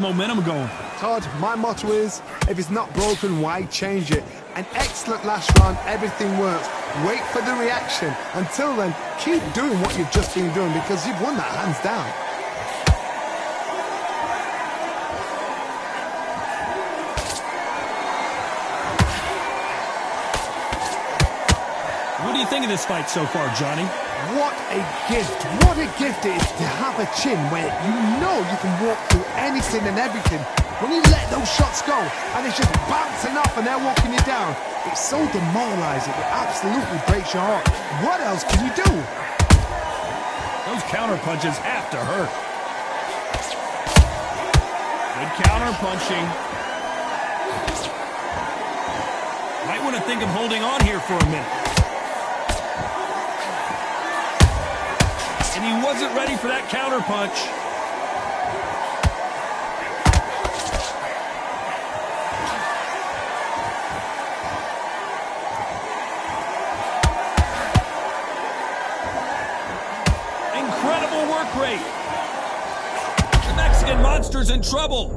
Momentum going. Todd, my motto is, if it's not broken, why change it? An excellent last round, everything works. Wait for the reaction. Until then, keep doing what you've just been doing because you've won that hands down. What do you think of this fight so far, Johnny? What a gift. What a gift it is to have a chin where you know you can walk through anything and everything. When you let those shots go and it's just bouncing off and they're walking you down, it's so demoralizing. It absolutely breaks your heart. What else can you do? Those counter punches have to hurt. Good counter punching. Might want to think of holding on here for a minute. And he wasn't ready for that counter punch. Incredible work rate. The Mexican monster's in trouble.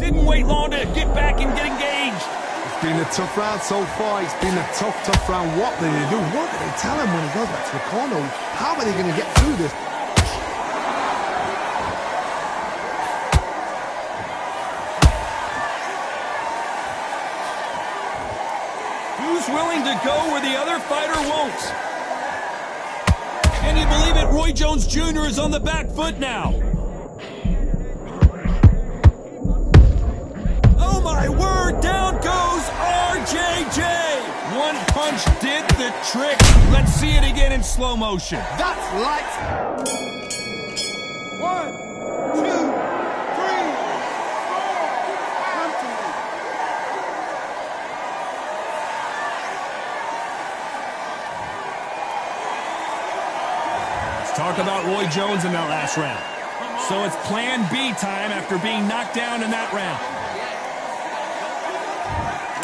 Didn't wait long to get back and get engaged. It's been a tough round so far. It's been a tough round. What do they do? What do they tell him when he goes back to the corner? How are they going to get through this? Who's willing to go where the other fighter won't? Can you believe it? Roy Jones Jr. is on the back foot now. Oh my word, down goes RJJ. One punch did the trick. Let's see it again in slow motion. That's lights. 1, 2, 3, 4. Come to me. Let's talk about Roy Jones in that last round. So it's plan B time after being knocked down in that round.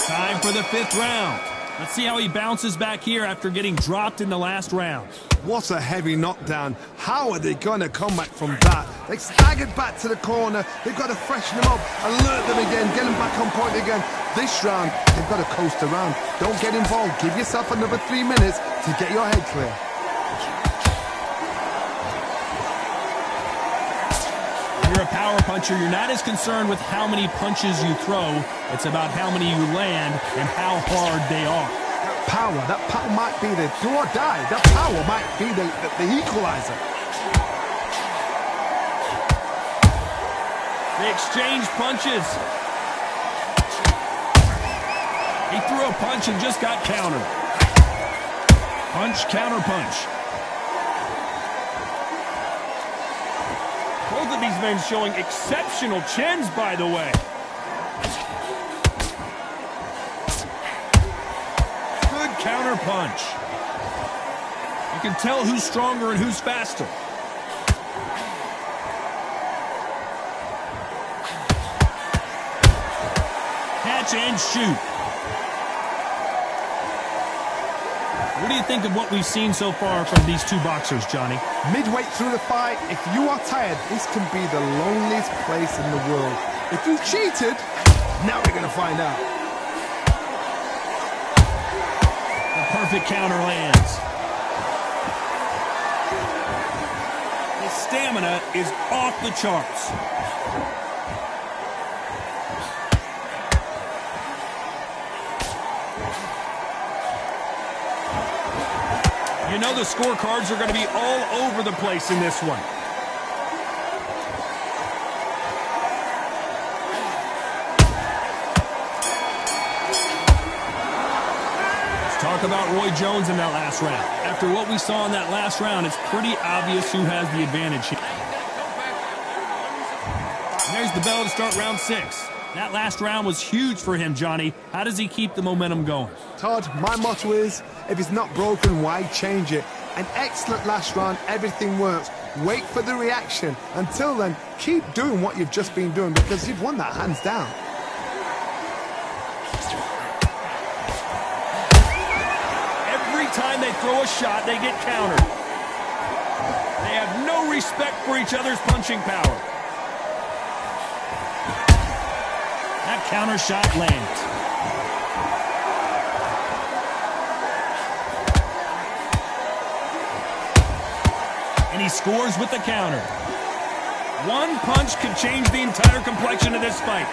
Time for the 5th round. Let's see how he bounces back here after getting dropped in the last round. What a heavy knockdown. How are they going to come back from that? They staggered back to the corner. They've got to freshen them up, alert them again, get them back on point again. This round, they've got to coast around. Don't get involved. Give yourself another 3 minutes to get your head clear. You're a power puncher. You're not as concerned with how many punches you throw. It's about how many you land and how hard they are. That power might be the do or die. That power might be the equalizer. They exchange punches. He threw a punch and just got countered. Punch, counter punch. Both of these men showing exceptional chins, by the way. Good counter punch. You can tell who's stronger and who's faster. Catch and shoot. What do you think of what we've seen so far from these two boxers, Johnny? Midway through the fight, if you are tired, this can be the loneliest place in the world. If you cheated, now we're going to find out. The perfect counter lands. His stamina is off the charts. You know the scorecards are going to be all over the place in this one. Let's talk about Roy Jones in that last round. After what we saw in that last round, it's pretty obvious who has the advantage here. And there's the bell to start round 6. That last round was huge for him, Johnny. How does he keep the momentum going? Todd, my motto is, if it's not broken, why change it? An excellent last round, everything works. Wait for the reaction. Until then, keep doing what you've just been doing because you've won that hands down. Every time they throw a shot, they get countered. They have no respect for each other's punching power. That counter shot lands. And he scores with the counter. One punch could change the entire complexion of this fight.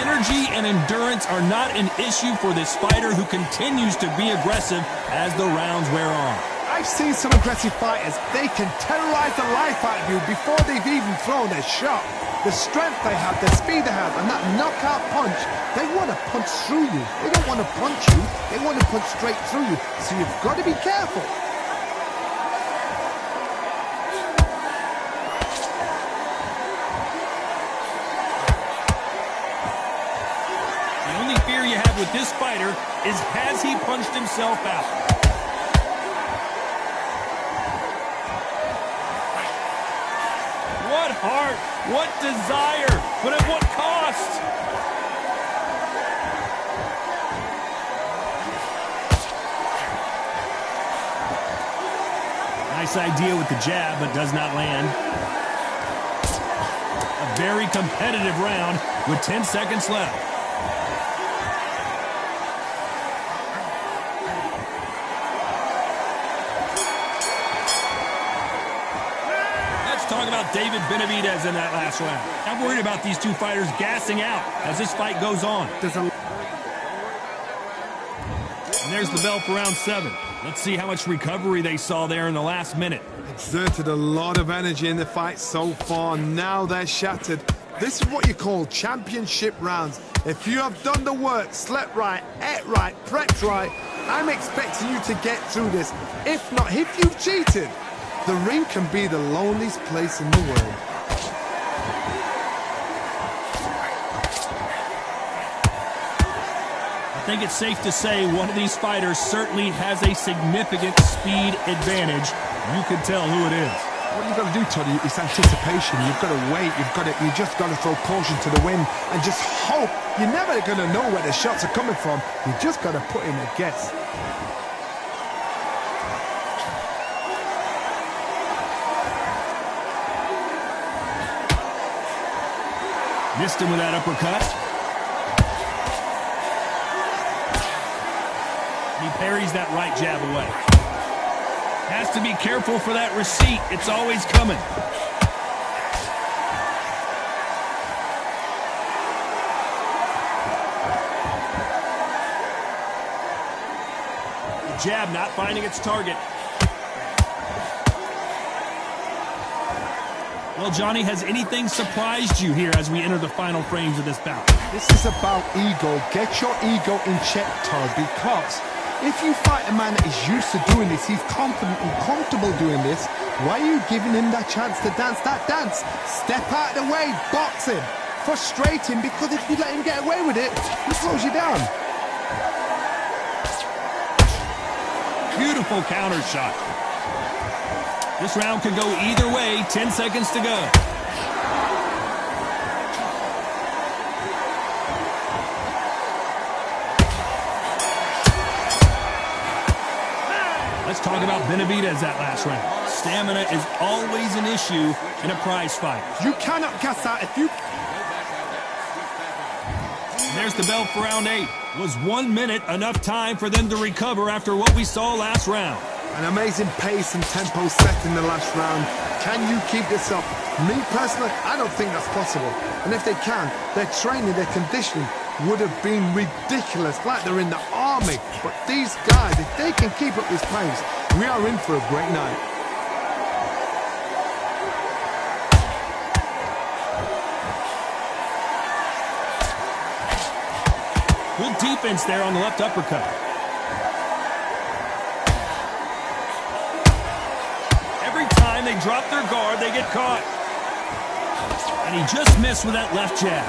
Energy and endurance are not an issue for this fighter who continues to be aggressive as the rounds wear on. I've seen some aggressive fighters. They can terrorize the life out of you before they've even thrown their shot. The strength they have, the speed they have, and that knockout punch, they want to punch through you. They don't want to punch you. They want to punch straight through you. So you've got to be careful. The only fear you have with this fighter is, has he punched himself out? What heart, what desire, but at what cost? Nice idea with the jab, but does not land. A very competitive round with 10 seconds left. Talk about David Benavidez in that last round. I'm worried about these two fighters gassing out as this fight goes on. And there's the bell for round 7. Let's see how much recovery they saw there in the last minute. Exerted a lot of energy in the fight so far. Now they're shattered. This is what you call championship rounds. If you have done the work, slept right, ate right, prepped right, I'm expecting you to get through this. If not, if you've cheated, the ring can be the loneliest place in the world. I think it's safe to say one of these fighters certainly has a significant speed advantage. You can tell who it is. What you've got to do, Toddy, is anticipation. You've got to wait. You just got to throw caution to the wind and just hope. You're never going to know where the shots are coming from. You just got to put in a guess. Missed him with that uppercut. He parries that right jab away. Has to be careful for that receipt. It's always coming. The jab not finding its target. Well, Johnny, has anything surprised you here as we enter the final frames of this bout? This is about ego. Get your ego in check, Todd, because if you fight a man that is used to doing this, he's confident and comfortable doing this, why are you giving him that chance to dance that dance? Step out of the way, box him, frustrate him, because if you let him get away with it, he slows you down. Beautiful counter shot. This round could go either way. 10 seconds to go. Let's talk about Benavidez that last round. Stamina is always an issue in a prize fight. You cannot gas out if you... And there's the bell for round 8. Was 1 minute enough time for them to recover after what we saw last round? An amazing pace and tempo set in the last round. Can you keep this up? Me personally, I don't think that's possible. And if they can, their training, their conditioning would have been ridiculous, like they're in the army. But these guys, if they can keep up this pace, we are in for a great night. Good defense there on the left uppercut. Every time they drop their guard, they get caught. And he just missed with that left jab.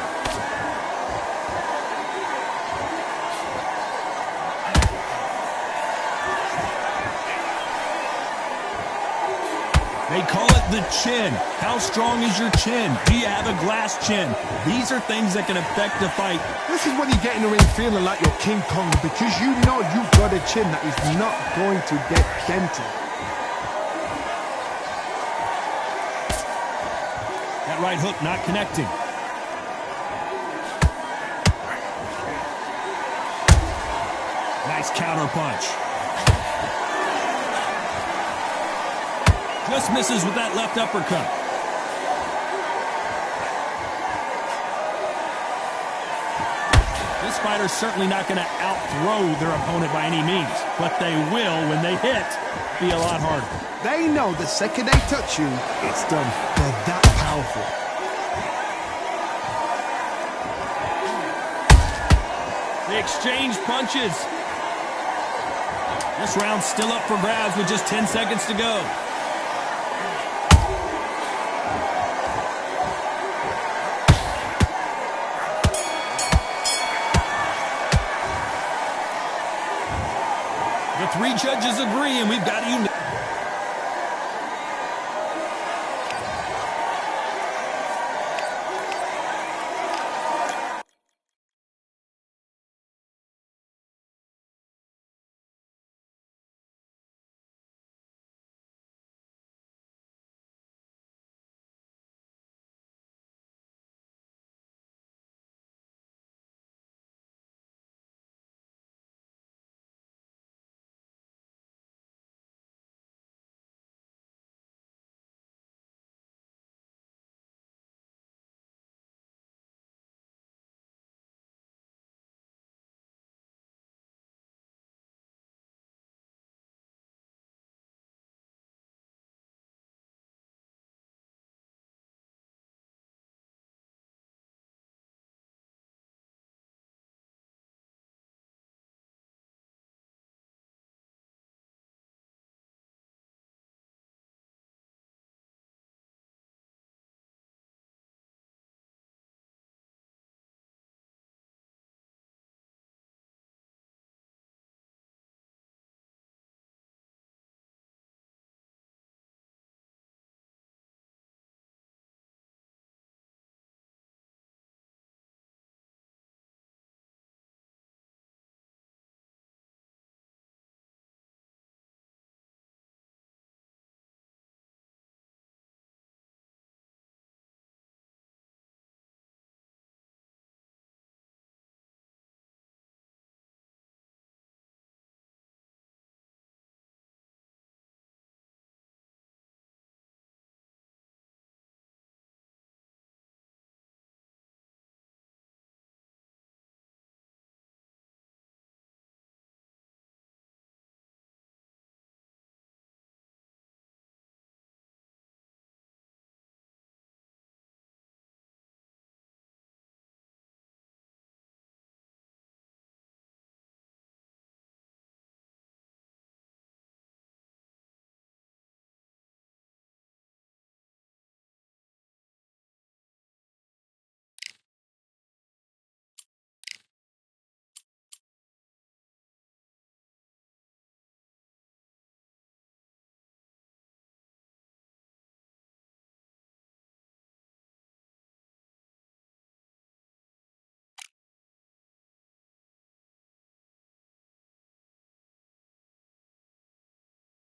They call it the chin. How strong is your chin? Do you have a glass chin? These are things that can affect the fight. This is when you get in the ring feeling like you're King Kong, because you know you've got a chin that is not going to get dented. That right hook not connecting. Nice counter punch. Just misses with that left uppercut. This fighter's certainly not going to outthrow their opponent by any means, but they will, when they hit, be a lot harder. They know the second they touch you, it's done. They're that powerful. They exchange punches. This round's still up for grabs with just 10 seconds to go. The three judges agree, and we've got a unanimous